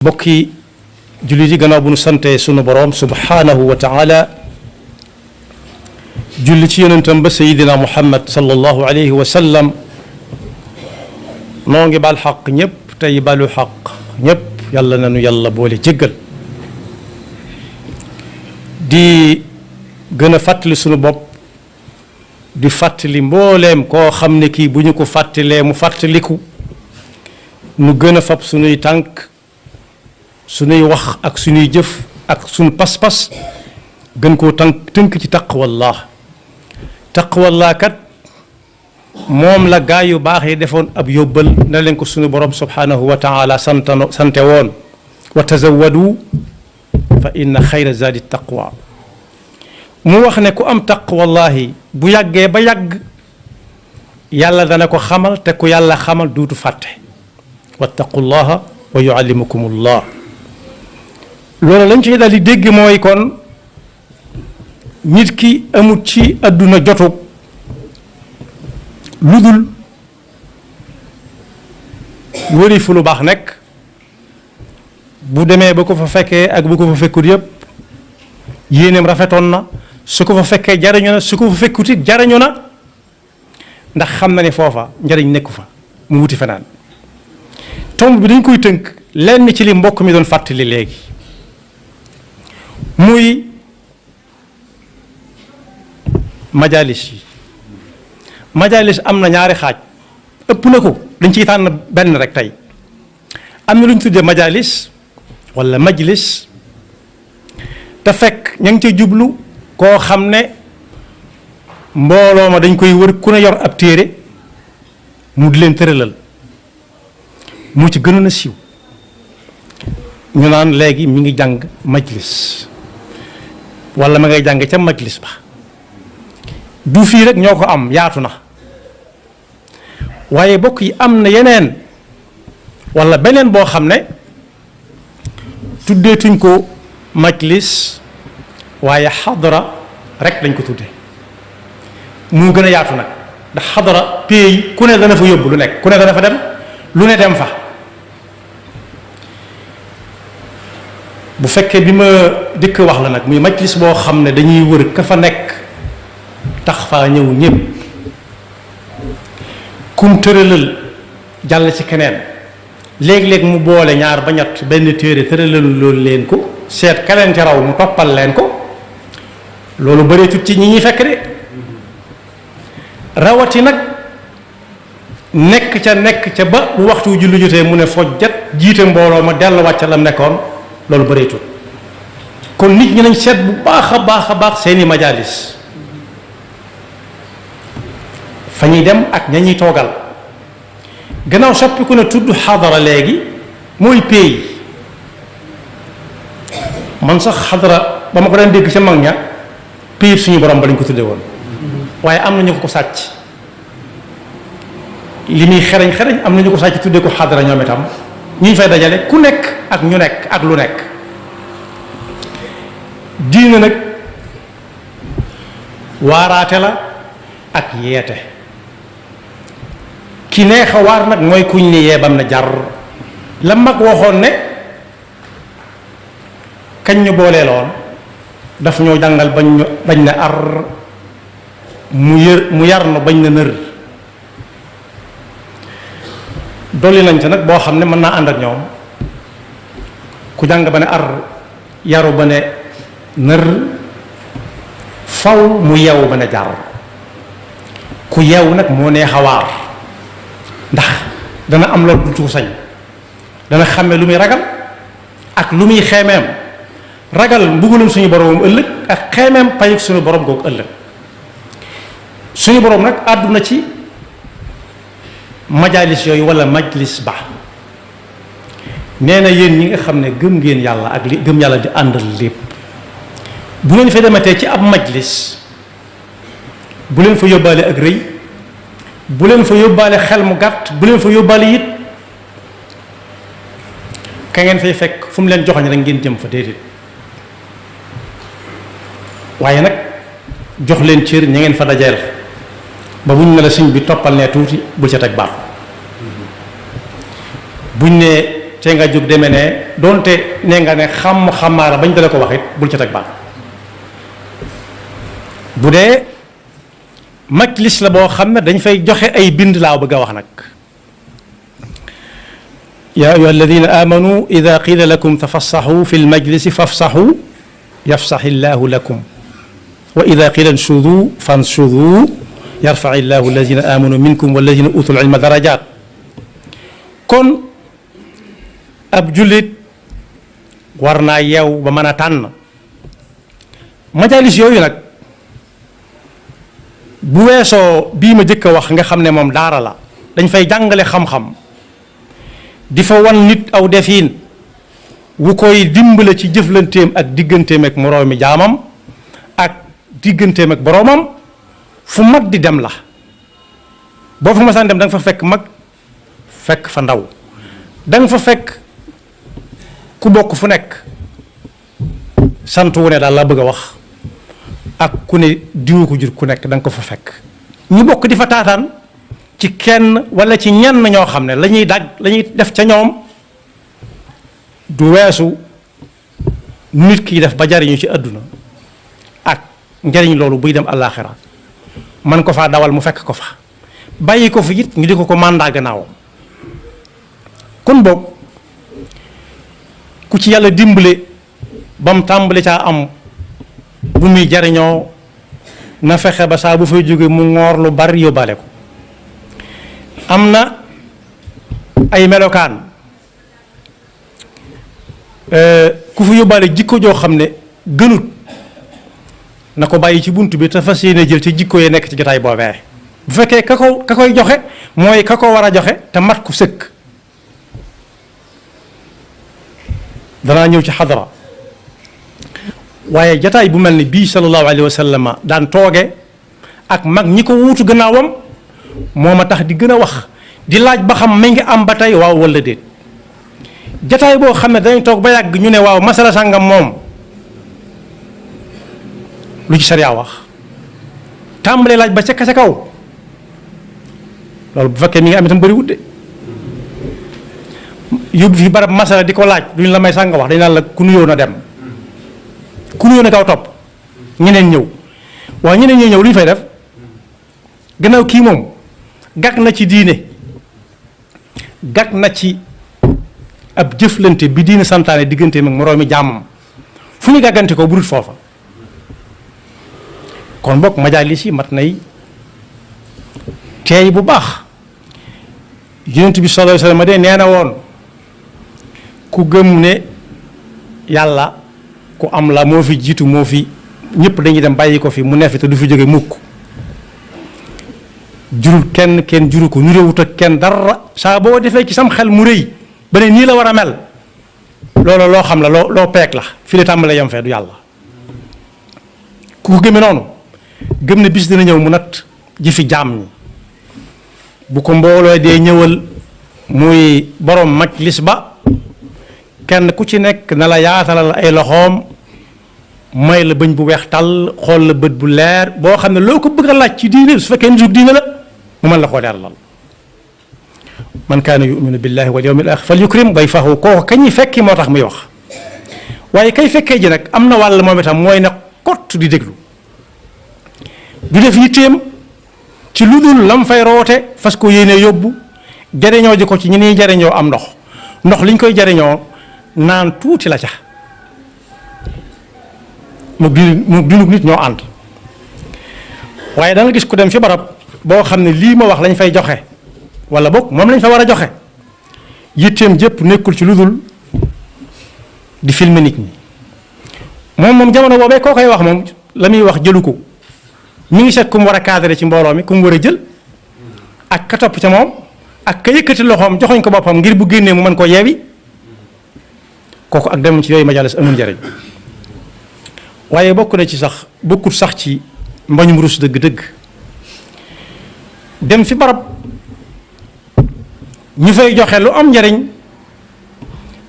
bokki jullit yi gannaaw bu nu sante sunu boroom subhaanahu wa taala julli ci yonentam ba sayidina muhammad sallallahu alayhi wa sallam noo ngi baal xaq ñëpp tey balu xaq ñëpp yàlla nanu yàlla boole jéggal di gën a fàttali sunu bopp di fàttali mbooleem koo xam ne kii bu ñu ko fàttalee mu fàttaliku nu gën a fab sunuy tànk sunuy wax ak sunuy jëf ak sunu pas-pas gën koo tënk ci taqwallah kat moom la gaa yu baax yi defoon ab yóbbal na leen ko sunu borom subhanahu wa taala sante woon wa tazawwadu fa inna xayra zaadi taqwa mu wax ne ku am taqwallahi bu yàggee ba yàgg yàlla dana ko xamal te ku yàlla xamal duutu fàtte wattaqullaha wa yuallimukumullah loolu lañ ci daal di dégg mooy kon nit ki amut ci àdduna jotug lu dul wëri fu lu baax nekk bu demee ba ko fa fekkee ak bu ko fa fekkut yëpp yéeneem rafetoon na su ko fa fekkee jariñu na su ko fa fekkut it jariñu na ndax xam na ne foofa njariñ nekku fa mu wuti fenaan tomb bi dañ koy tënk lenn ci li mbokk mi doon fàttali léegi muy majalis yi majalis am na ñaari xaaj ëpp na ko dañ ciy tànn benn rek tey am na lu ñu tuddee majalis walla majlis te fekk ña ngi ca jublu koo xam ne mbooloo ma dañ koy wër ku ne yor ab téere mu di leen tëralal mu ci gënoon a siiw ñu naan léegi mi ngi jàng majlis walla ma ngay jàng ca majlis ba du fii rek ñoo ko am yaatu na waaye bokk yi am na yeneen walla beneen boo xam ne tuddeetuñ ko majlis waaye xadara rek lañ ko tudde mu gën a yaatu nag ndax xadara pays ku ne dana fa yóbbu lu nekk ku ne dana fa dem lu ne dem fa bu fekkee bi ma dikk wax la nag muy majlis boo xam ne dañuy wër ka fa nekk tax faa ñëw ñépp kum tëralal jàll ci keneen léeg-léeg mu boole ñaar ba ñett benn téere tëralal loolu leen ko seet kaleen ca raw mu toppal leen ko loolu bëreetut ci ñi ñuy fekk de rawati nag nekk ca ba bu waxtu julli jotee mu ne fojjat jiite mbooloo ma delluwaat ca lam nekkoon loolu bëreetut kon nit ñi nañ seet bu baax a baax seeni majalis fa ñuy dem ak ña ñuy toogal gannaaw soppiku na tudd xadara léegi mooy pays man sax xadara ba ma ko daan dégg ca mag ña pays suñu borom ba lañ ko tudde woon waaye am na ñu ko sàcc li muy xereñ am na ñu ko sàcc tudde ko xadara ñoom itam ñu fay dajale ku nekk ak ñu nekk ak lu nekk diine nag waaraate la ak yeete ki neex a waar nag mooy kuñ ni yeebam na jar la mag waxoon ne kañ ñu boolee loon daf ñoo jàngal bañ na ar mu yar na bañ na nër dolli nañ ca nag boo xam ne mën naa ànd ak ñoom ku jàng ba ne ar yaru ba ne nër faw mu yeewu ba ne jar ku yeewu nag moo neex a waar ndax dana am loolu dutu sañ dana xàmme lu muy ragal ak lu muy xeemeem ragal mbugalum suñu boroomam ëllëg ak xeemeem payug suñu borom googu ëllëg suñu borom nag àdduna ci majalis yooyu walla majlis ba nee na yéen ñi nga xam ne gëm ngeen yàlla ak li gëm yàlla di àndal lépp bu leen fa dematee ci ab majlis bu leen fa yóbbaale ak rëy bu leen fa yóbbaale xel mu gàtt bu leen fa yóbbaale it ka ngeen fay fekk fu mu leen joxoñ rek ngeen jëm fa déedéet waaye nag jox leen cër ña ngeen fa dajeel ba buñ ne la sëñ bi toppal ne tuuti bul ca teg baat buñ ne te nga jóg demee ne donte ne nga ne xam-xamaara bañ dala ko wax it bul ca teg baat bu dee majlis la boo xam ne dañ fay joxe ay bind laaw bëgg a wax nag yaa ayyuha alladina amanu ida qila lakum tafassaxu fi lmajlisi fafsaxu yafsax illahu lakum wa ida qila nshudu fanshudu yarfac illahu alladina amanu minkum walladina utul ilma darajat kon ab jullit war naa yeew ba mën a tànn majalis yooyu nag bu weesoo bii ma jëkk a wax nga xam ne moom daara la dañ fay jàngale xam-xam di fa wan nit aw defiin wu koy dimbale ci jëflanteem ak digganteem ak moroomi jaamam ak digganteem ak boroomam fu mag di dem la boo fa masaan dem da nga fa fekk mag fekk fa ndaw da nga fa fekk ku bokk fu nekk sant wu ne daal laa bëgg a wax ak ku ne diwu ko jur ku nekk da nga ko fa fekk ñu bokk di fa taataan ci kenn walla ci ñenn ñoo xam ne la ñuy def ca ñoom du weesu nit kiy def ba jariñu ci àdduna ak njariñ loolu buy dem àllaaxira man ko faa dawal mu fekk ko fa bàyyi ko fi it ñu di ko mandat gannaaw kon boog ku ci yàlla dimbale ba mu tàmbali caa am bu muy jariñoo na fexe ba saa bu fay jóge mu ngoor lu bari yóbbaale ko am na ay melokaan ku fi yóbbaale jikko joo xam ne gënut na ko bàyyi ci bunt bi te fas yéene jël ci jikko yee nekk ci jotaay boobee bu fekkee ka koy joxe mooy ka ko war a joxe te mat ku sëkk danaa ñëw ci xadara waaye jataay bu mel ni bii sallallahu alayhi wa sallam daan tooge ak mag ñi ko wuutu gannaawam moo ma tax di gën a wax di laaj ba xam mi ngi am ba tey waaw walla déet jataay boo xam ne dañ toog ba yàgg ñu ne waaw masala sàngam moom lu ci sariya wax tàmbalee laaj ba ca kaw loolu bu fekkee mi ngi am itam bëri wut de yóbbu fi barab masala di ko laaj duñ la may sànga wax dañ naan la ku nuyoo na dem ku nuyoo na gaaw topp ñeneen ñëw waaw ñeneen ñëw lu ñu fay def gannaaw kii moom gàgg na ci diine gàgg na ci ab jëflante bi diine santaane diggante mag moroomi jàmmam fu ñu gàggante ko burut foofa kon bokk majaalis yi mat nay teey bu baax yonent bi sallallahu alayhi wa sallam de nee na woon ku gëm ne yàlla ku am la moo fi jiitu moo fi ñëpp dañuy dem bàyyi ko fi mu neefi te du fi jóge mukk jurul kenn juru ko ñu réewut ak kenn dara saa boo defee ci sam xel mu rëy ba ne nii la war a mel loolu loo xam la loo peeg la fi la tàmbalee yam fee du yàlla ku ko gëmee noonu gëm ne bis dina ñëw mu nat ji fi jaam ñi bu ko mbooloo dee ñëwal muy borom majlis ba kenn ku ci nekk na la yaatalal ay loxoom may la bëñ bu weex tàll xool la bët bu leer boo xam ne loo ko bëgg a laaj ci diine su fekkee nitu diine la mu mën la koo leeralal man kaana yuminu billahi wal yawmil axir fal yukrim dayfahu kooku kañ ñi fekki moo tax muy wax waaye kay fekkee ji nag am na wàll moom itam mooy ne kott di déglu du def yitteem ci lu dul lam fay roote fas ko yéene yóbbu jariñoo ji ko ci ñi niy jariñoo am ndox liñ koy jariñoo naan tuuti la ca mu dunug nit ñoo ànd waaye da nga gis ku dem fi barab boo xam ne lii ma wax lañ fay joxe wala boog moom lañ fa war a joxe yitteem jëpp nekkul ci lu dul di filmer nit ñi moom jamono boobee koo koy wax moom la muy wax jëlu ko mi ngi seet ku mu war a cadré ci mbooloo mi ku mu war a jël ak ka topp ca moom ak ka yëkkati loxoom joxoñ ko boppam ngir bu génnee mu mën koo yeewi kooku ak dem ci yooyu majalis amul njariñ waaye bokk na ci sax bokkut sax ci mbañum rus dëgg-dëgg dem fi barab ñu fay joxe lu am njariñ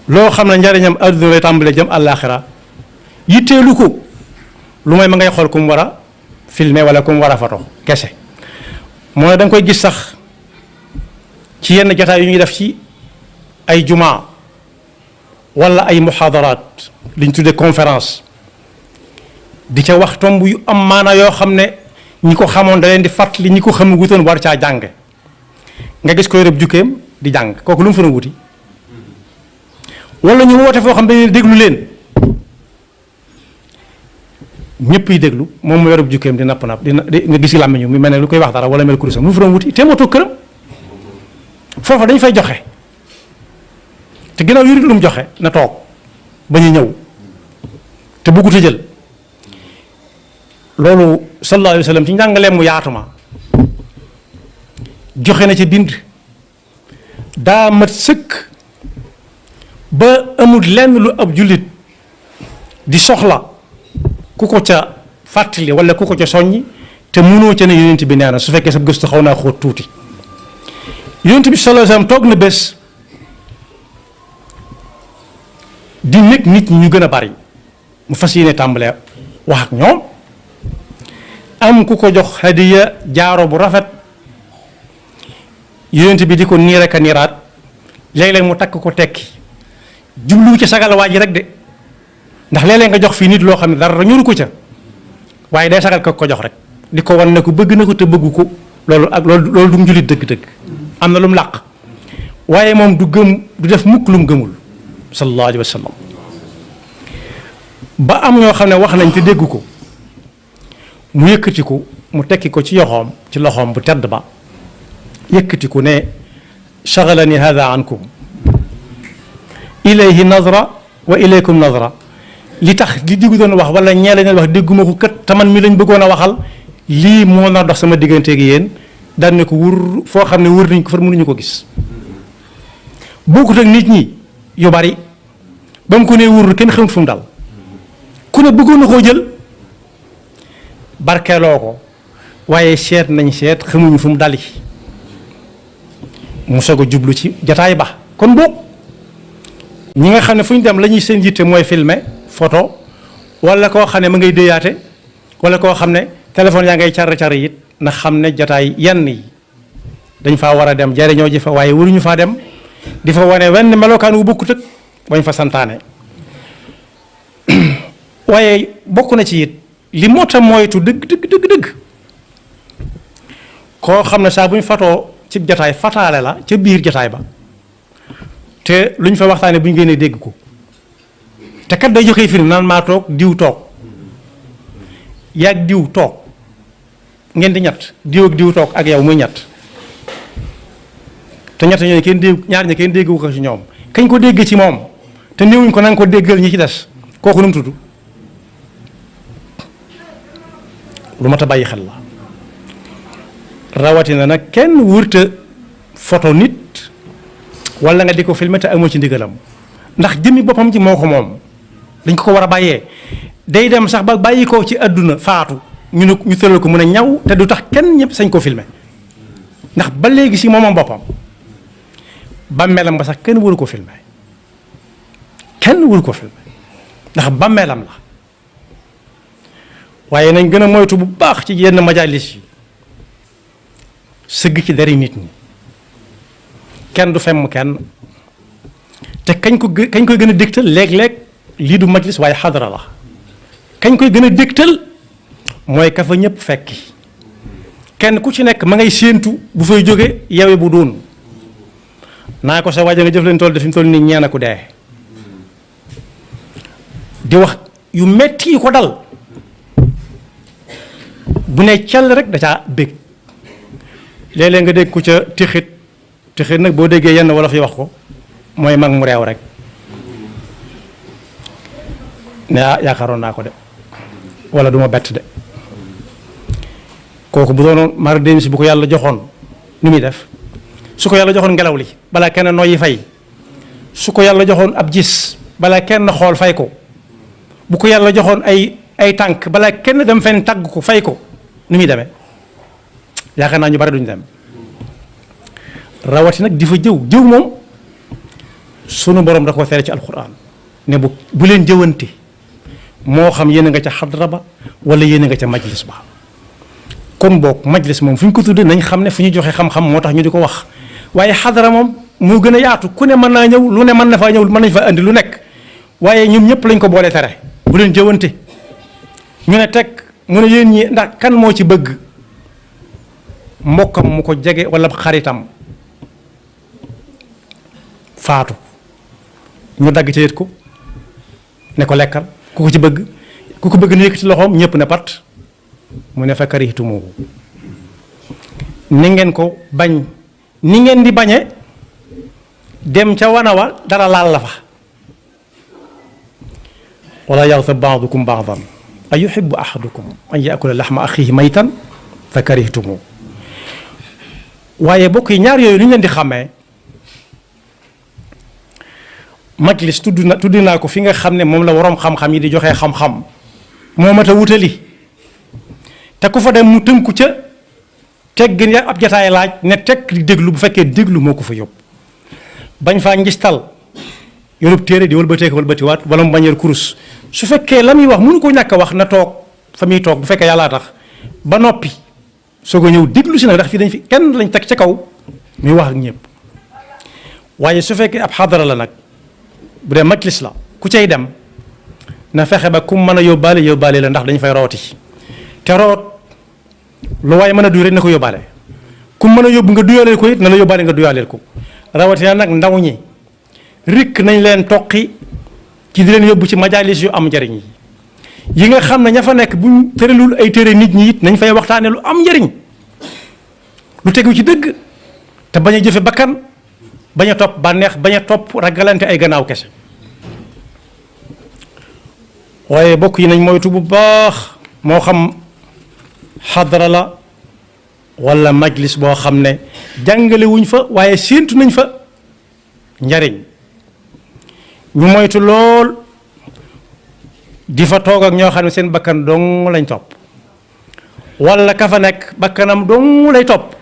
loo xam ne njariñam adduna lay tàmbalee jëm àllaaxira yitteelu ko lu mooy ma ngay xool ku mu war a filmer wala ku mu war a foto kese mooy da nga koy gis sax ci yenn jotaay yu ñuy def ci ay jumaa wala ay muxaadaraat li ñu tuddee conférence di ca wax tomb yu am maana yoo xam ne ñi ko xamoon da leen di fàttali ñi ko xam wutoon war caa jàng nga gis ko yërëb jukkeem di jàng kooku lu mu fa wuti wala ñu woote foo xam dañuy déglu leen ñëpp yi déglu moom mu yërëb jukkeem di napp napp nga gis làmmiñu mi mel ne lu koy wax dara wala mel kurusam lu mu fa wuti te moo toog këram foofa dañ fay joxe te ginnaaw yurit lu mu joxe na toog ba ñu ñëw te bëggut a jël loolu sallallahu alayhi wa sallam ci njàngaleem mu yaatuma joxe na ci bind daa mat sëkk ba amul lenn lu ab jullit di soxla ku ko ca fàttali wala ku ko ca soññi te mënoo ca ne yonent bi nee na su fekkee sa gëstu xaw naa xóot tuuti yonent bi sallallahu alayhi wa sallam toog na bés di nekk nit ñi ñu gën a bari mu fas yéene tàmbalee wax ak ñoom am ku ko jox hadiya jaaro bu rafet yonent bi di ko niir ak a niiraat léeg-léeg mu takk ko tekki jubluwu ci sagal waa ji rek de ndax léeg-léeg nga jox fii nit loo xam ne dara ñuru ko ca waaye day sagal ko jox rek di ko wan ne ko bëgg na ko te bëggu ko loolu ak loolu du mu jullit dëgg-dëgg am na lu mu làq waaye moom du def mukk lu mu gëmul sallallahu alayhi wa sallam ba am ñoo xam ne wax nañ te dégg ko mu yëkkati ko mu tekki ko ci loxoom bu tedd ba yëkkati ko ne shagalani hada ankum ilayhi nazra wa ilaykum nazra li tax li diggu doon wax wala ñee lañ wax dégguma ko kat taman mi lañ bëggoon a waxal lii moo na dox sama digganteeg yéen daan ne ko wur foo xam ne wër nañ ko far mënuñu ko gis bokkut ak nit ñi yu bari ba mu ko nee wur kenn xamut fu mu dal ku ne bëggoon na koo jël barkeeloo ko waaye seet xamuñu fu mu dali mu soog a jublu ci jataay ba kon boog ñi nga xam ne fu ñu dem la ñuy seen yitte mooy filmer photo wala koo xam ne ma ngay déyaate wala koo xam ne téléphone yaa ngay car it na xam ne jataay yenn yi dañ faa war a dem jariñoo ji fa waaye waruñu faa dem di fa wane wenn melokaan wu bokkut ak bañ fa santaane waaye bokk na ci it li moo tax moytu dëgg koo xam ne saa bu ñu fatoo ci jataay fataale la ca biir jataay ba te lu ñu fa waxtaane bu ñu génnee dégg ko te kat day joxe firnde naan maa toog diw toog yaag diw toog ngeen di ñett diw ak diw toog ak yow muy ñett te ñett ñooñu kenn dégg ñaar ñi kenn déggu ko ci ñoom kañ ko dégg ci moom te néewuñ ko nanga ko déggal ñi ci des kooku nu mu tudd lu mat a bàyyi xel la rawatina nag kenn wërta photo nit wala nga di ko filmer te amoo ci ndigalam ndax jëmmi boppam ci moo ko moom dañ ko war a bàyyee day dem sax ba bàyyi ko ci àdduna faatu ñu tëral ko mën a ñaw te du tax kenn ñëpp sañ ko filmer ndax ba léegi si moomam boppam bàmmeelam ba sax kenn waru ko filmer ndax bàmmeelam la waaye nañ gën a moytu bu baax ci yenn majalis yi sëgg ci dari nit ñi kenn du femm kenn te kañ koy gën a dégtal léeg-léeg lii du majlis waaye xadara la kañ koy gën a dégtal mooy ka fa ñëpp fekki kenn ku ci nekk ma ngay séentu bu fay jóge yewe bu doon naa ko sa waaja nga jëf leen tool de fi mu toll nii ñeena ku dee di wax yu metti yi ko dal bu ne cell rek da caa bég léeg-léeg nga dégg ku ca tixit nag boo déggee yenn wala fi wax ko mooy mag mu réew rek ne yaakaaroon naa ko de wala du ma bett de kooku bu doonoon mara déni si bu ko yàlla joxoon ni muy def su ko yàlla joxoon ngelaw li balaa kenn noyyi fay su ko yàlla joxoon ab gis balaa kenn xool fay ko bu ko yàlla joxoon ay tànk balaa kenn dem fenn tàgg ko fay ko ni muy demee yaakaar naa ñu bari duñu dem rawati nag di fa jëw moom sunu borom da ko tere ci alquran ne bu leen jëwante moo xam yéen a nga ca xadra ba wala yéen a nga ca majlis ba kon boog majlis moom fu ñu ko tuddee nañ xam ne fu ñu joxe xam-xam moo tax ñu di ko wax waaye xadara moom moo gën a yaatu ku ne mën naa ñëw lu ne mën na faa ñëw mën nañ fa andi lu nekk waaye ñoom ñëpp lañ ko boole tere bu leen jëwante ñu ne teg mu ne yéen ñi ndax kan moo ci bëgg mbokkam mu ko jege wala xaritam faatu ñu dagg ci yët ko ne ko lekkal ku ko ci bëgg ku ko bëgg ne yëkkati loxoom ñëpp ne pat mu ne fa karihtumu ni ngeen ko bañ ni ngeen di bañe dem ca wana wa dara laal la fa wala yaghtab ba'dukum ba'dan a yuhibbu ahadukum an ya'kula lahma akhihi maytan fa karihtumu waaye bokk yi ñaar yooyu lu ñu leen di xàmmee majlis tudd naa ko fi nga xam ne moom la waroom xam-xam yi di joxe xam-xam moo mat a wutali te ku fa dem mu tënku ca teggin ya ab jataay laaj ne teg di déglu bu fekkee déglu moo ko fa yóbbu bañ faa ngistal yorub téere di wëlbateeko wëlbatiwaat wala mu bañ yor kurus su fekkee la muy wax mënu ko ñàkk a wax na toog fa muy toog bu fekkee yàllaa tax ba noppi soog a ñëw déglu si nag ndax fii dañ fi kenn lañ teg ca kaw muy wax ak ñëpp waaye su fekkee ab xadara la nag bu dee majlis la ku cay dem na fexe ba ku mën a yóbbaale la ndax dañ fay rooti te root lu waaye mën a duy rek na ko yóbbaale ku mën a yóbbu nga duyaaleel ko it na la yóbbaale nga duyaaleel ko rawatina nag ndaw ñi rikk nañ leen toqi ci di leen yóbbu ci majalis yu am njariñ yi nga xam ne ña fa nekk buñ tëralul ay téere nit ñi it nañ fay waxtaane lu am njariñ lu tegu ci dëgg te bañ a jëfe bakkan bañ a topp bànneex bañ a topp ragalante ay gannaaw kese waaye bokk yi nañ moytu bu baax moo xam xadara la wala majlis boo xam ne jàngale wuñ fa waaye séentu nañ fa njariñ ñu moytu lool di fa toog ak ñoo xam ne seen bakkan dong lañ topp wala ka fa nekk bakkanam dong lay topp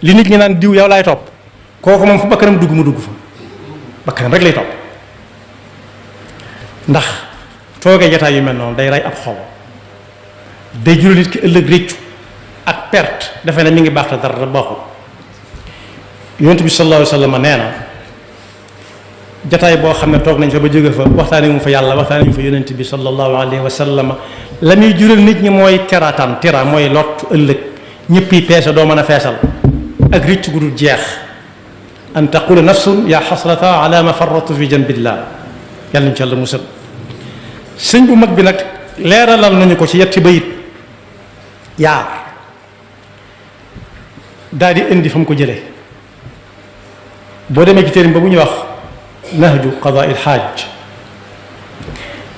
li nit ñi naan diw yow laay topp kooku moom fu bakkanam dugg mu dugg fa bakkanam rek lay topp ndax toogee jataay yu mel noonu day rey ab xol day jural nit ki ëllëg réccu ak perte defe ne mi ngi baax te dara baaxul yonent bi sallallahu alayhi wa sallam nee na jataay boo xam ne toog nañ fa ba jóge fa waxtaane mu fa yàlla waxtaane mu fa yonent bi sallallahu alayhi wa sallam la muy jural nit ñi mooy teraataan tera mooy lot ëllëg ñëppi peese doo mën a feesal ak réccu gu dul jeex an taqula nafsun yaa xasrata ala ma farratu fi janbillah yàlla nañu ci yàlla musal sëñ bu mag bi nag leeralal nañu ko ci yetti bayit yaar daal di indi fa mu ko jëlee boo demee ci téerim ba bu ñuy wax nahju qadaa il xaaj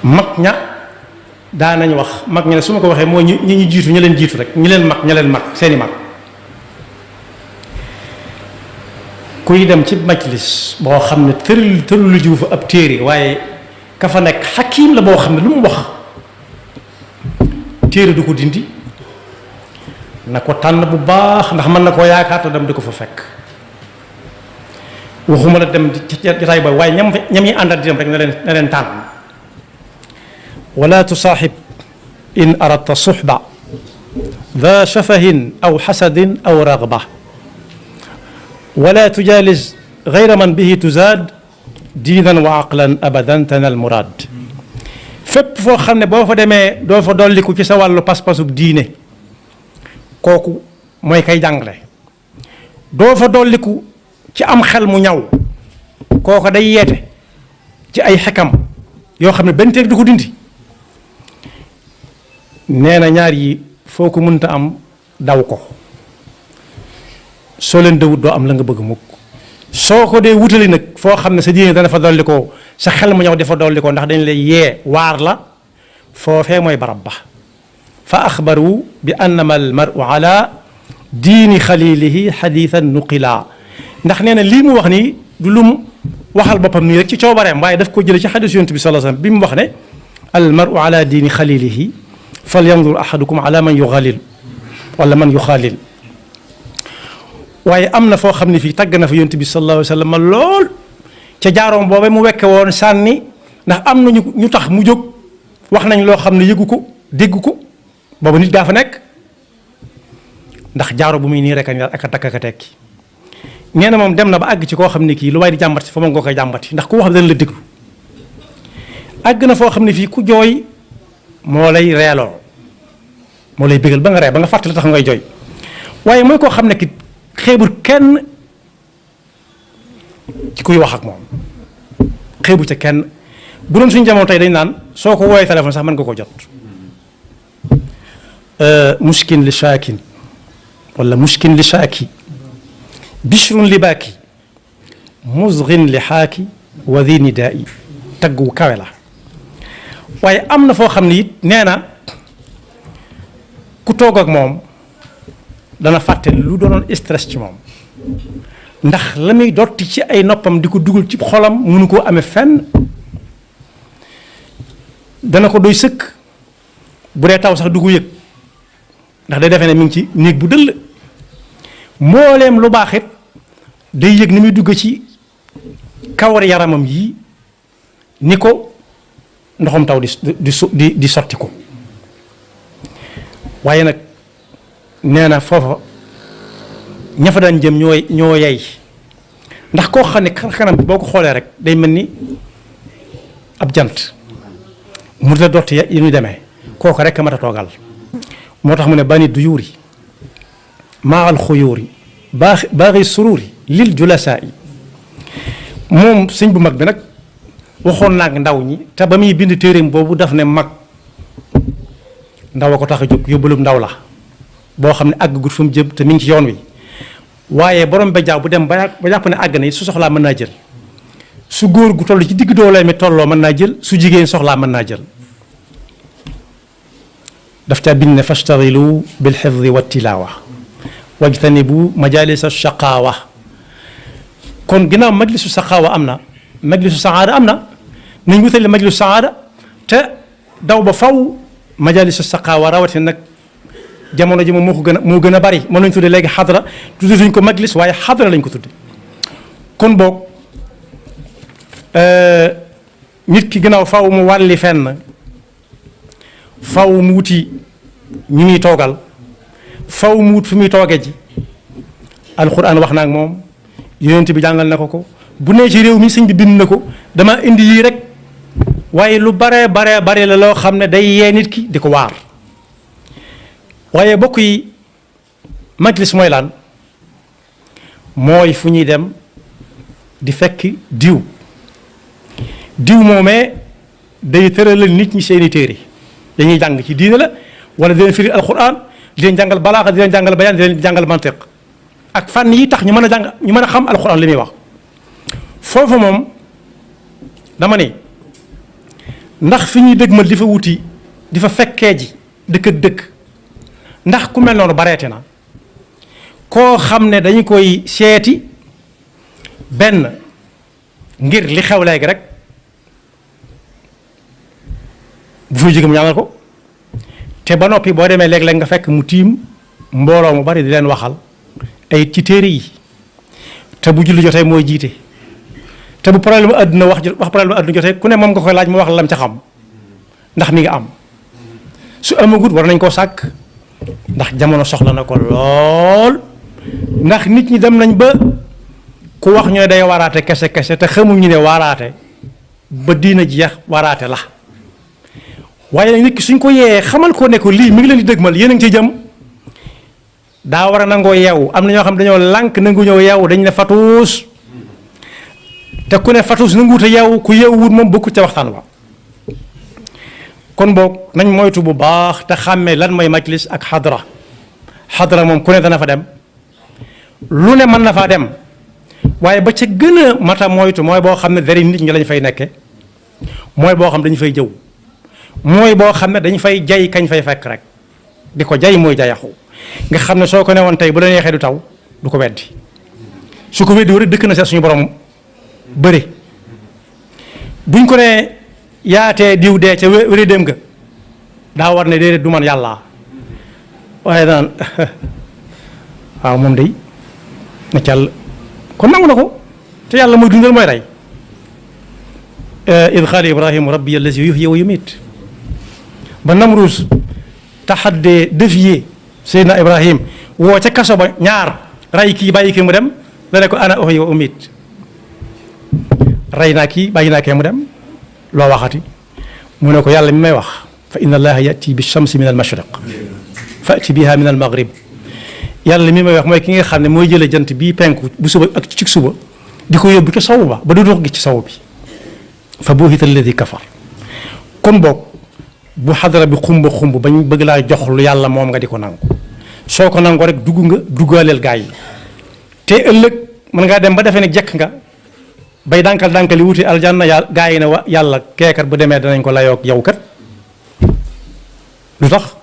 mag ña daa nañ wax mag ña ne su ma ko waxee mooy ñi ñu jiitu ña leen jiitu rek ñi leen mag seeni mag kuy dem ci majlis boo xam ne tëralu jiw fa ab téere waaye ka fa nekk xakiim la boo xam ne lu mu wax téere du ko dindi na ko tànn bu baax ndax mën na koo yaakaar te dem di ko fa fekk waxuma la dem ci jotaay boobu waaye ñam yi àndal di dem rek na leen tànn wala tusaaxib in aradta suxba da shafahin aw xasadin aw ragba wala tujaalis gayra man bihi tuzaad diinan wa aqlan abadan tanal muraad fépp foo xam ne boo fa demee doo fa dolliku ci sa wàllu pas-pasub diine kooku mooy kay jàngale doo fa dolliku ci am xel mu ñaw kooku day yeete ci ay xekam yoo xam ne benn téere du ko dindi nee na ñaar yi foo ko mënta am daw ko soo leen dawut doo am la nga bëgg mukk soo ko dee wutali nag foo xam ne sa diine dana fa dolli ko sa xel mu ñëw dafa dolli ko ndax dañ lay yee waar la foofee mooy barab ba fa axbaru bi annama al maru ala diini xalilihi xadiisan nuqila ndax nee na lii mu wax nii du lum waxal boppam nii rek ci coobareem waaye daf ko jële ci xadiis yonent bi sallallahu alayhi wasallam bi mu wax ne al maru ala diini xalilihi fal yandur ahadukum ala man yuxaalil wala man yuxaalil waaye am na foo xam ne fii tàgg na fa yonent bi sallallahu alayhi wa sallam lool ca jaaroom boobe mu wekke woon sànni ndax am na ñu tax mu jóg wax nañ loo xam ne yëgu ko dégg ko boobu nit daa fa nekk ndax jaaro bu muy nii rek ak a takk ak a tekki nee na moom dem na ba àgg ci koo xam ne kii lu waay di jàmbat fa moom nga koy jàmbati ndax ku wax dana la déglu àgg na foo xam ne fii ku jooy moo lay reeloo moo lay bégal ba nga ree ba nga fàttali tax ngay jooy waaye mooy koo xam ne ki xeebul kenn ci kuy wax ak moom xeebu ca kenn bu doon suñu jamono tey dañ naan soo ko woowee téléphone sax mën nga ko jot mushkin li shaakin wala mushkin li shaaki bishrun li baaki musghin li xaaki wa di nidaai tagg wu kawe la waaye am na foo xam ne it nee na ku toog ak moom dana fàtte lu doonoon stress ci moom ndax la muy dotti ci ay noppam di ko dugal ci xolam mënu koo amee fenn dana ko doy sëkk bu dee taw sax du ko yëg ndax day defee ne mi ngi ci néeg bu dëll mbooleem lu baax it day yëg ni muy dugg ci kawar yaramam yi ni ko ndoxam taw di sotti ko waaye nag nee na foofa ña fa daan jëm ñoo yey ndax koo xam ne kanam bi boo ko xoolee rek day mel ni ab jant mu la dotti yi ñu demee kooku rek a mat a toogal moo tax mu ne bani duyuuri maa al xuyuuri baaxi suruuri lil julasaa yi moom sëñ bu mag bi nag waxoon naag ndaw ñi te ba muy bind téeréem boobu daf ne mag ndaw a ko tax a jóg yóbbalum ndaw la boo xam ne àggagut fu mu jëm te mi ngi ci yoon wi waaye borom ba jaaw bu dem ba jàpp ne àgg na su soxlaa mën naa jël su góor gu toll ci digg doolee mi tolloo mën naa jël su jigéen soxlaa mën naa jël daf caa bind ne fashtagilu bil xifdi wa tilaawa wajtanibu majalisa shaqaawa kon ginnaaw majlisu shaqaawa am na majlisu saada am na nañ wutale majlisu saada te daw ba faw majalisu shaqaawa rawatina nag jamono ji moom moo gën a bari mën nañu tudde léegi xadra tudde duñ ko majlis waaye xadra lañ ko tudde kon boog nit ki gannaaw faw mu wàlli fenn faw mu wuti ñi muy toogal faw mu wut fu muy tooge ji alxuraan wax na ak moom yonent bi jàngal na ko bu nee ci réew mi sëñ bi bind na ko dama indi yii rek waaye lu bare la loo xam ne day yee nit ki di ko waar waaye bokk yi majlis mooy lan mooy fu ñuy dem di fekk diw moomee day tëralal nit ñi seeni téere dañuy jàng ci diine la wala di leen firi alquran di leen jàngal balaaxa di leen jàngal bayaan di leen jàngal mantiq ak fànn yi tax ñu mën a jàng ñu mën a xam alquran li muy wax foofu moom dama ne ndax fi ñuy dëgmal di fa wuti di fa fekkee ji dëkk ak dëkk ndax ku mel noonu bareete na koo xam ne dañu koy seeti benn ngir li xew léegi rek bu fay jóge mu ñaanal ko te ba noppi boo demee léeg-léeg nga fekk mu tiim mbooloo mu bari di leen waxal ay ci téere yi te bu julli jotee mooy jiite te bu problème àdduna wax problème àdduna jotee ku ne moom nga koy laaj mu wax lam ca xam ndax mi nga am su amagut war nañ koo sàkk ndax jamono soxla na ko lool ndax nit ñi dem nañ ba ku wax ñooy day waraate kese te xamuñu ne waraate ba diina jeex waraate la waaye nag nit ki suñ ko yee xamal ko ne ko lii mi ngi leen di dëgmal yéen a ngi ciy jëm daa war a nangoo yeewu am na ñoo xam dañoo lànk nangu ñëw yeewu dañ ne fatuus te ku ne fatuus nanguwut a yeewu ku yeewuwut moom bokkut ca waxtaan wa kon boog nañ moytu bu baax te xàmmee lan mooy majlis ak xadra moom ku ne dana fa dem lu ne mën na faa dem waaye ba ca gën a mata moytu mooy boo xam ne dari nit ñi lañ fay nekke mooy boo xam dañu fay jëw mooy boo xam ne dañu fay jay kañ fay fekk rek di ko jay mooy jayaxu nga xam ne soo ko newoon tey bu la neexee du taw du ko weddi su ko weddi rek dëkk na seet suñu borom bëri buñ ko ne yaatee diw dee ca wéri dem nga daa war ne déedéet du man yàlla waaye daan waaw moom day na càll kon nangu na ko te yàlla mooy dundal mooy rey id qaala ibrahimu rabbi allazi yuhyi wa yumiit ba Namruus taxaddee défier Seydina Ibrahim woo ca kaso ba ñaar ray kii bàyyi kii mu dem dane ko ana uhyi wa umiit rey naa kii bàyyi naa kee mu dem loo waxati mu ne ko yàlla mi may wax fa inna allaha yati bi shamsi min al mashriq fati biha min al maghrib yàlla mi may wax mooy ki nga xam ne mooy jële jant bii penku bu suba ak ci suba di ko yóbbu ca sowu ba ba du dox gi ci sowu bi fa buhita alladi kafar kon boog bu xadara bi xumba xumb bañ bëgg laa jox lu yàlla moom nga di ko nangu soo ko nangoo rek dugg nga duggaaleel gaa yi te ëllëg mën ngaa dem ba defee ne jekk nga bay dànkal yi wuti aljanna yàlla gaa yi ne wa yàlla keekat bu demee danañ ko layoog yow kat lu tax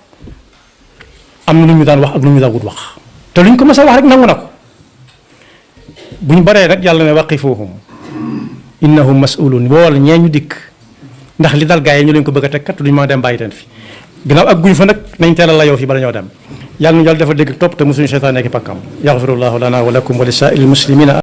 am na lu ñu daan wax ak lu ñu daan wut wax te luñ ko mës a wax rek nangu na ko buñ baree nag yàlla ne waqifuhum innahum mas'ulun bool ñee ñu dikk ndax li dal gaa yi ñu leen ko bëgg a teg kat duñ mën a dem bàyyi teen fi ginnaaw ak guñ fa nag nañ teel a layoo fi bala ñoo dem yàlla ñu yàlla dafa dégg topp te mosuñu seytaan nekk pakkam yaxfirullahu lana wa lakum wa li saa'iril muslimina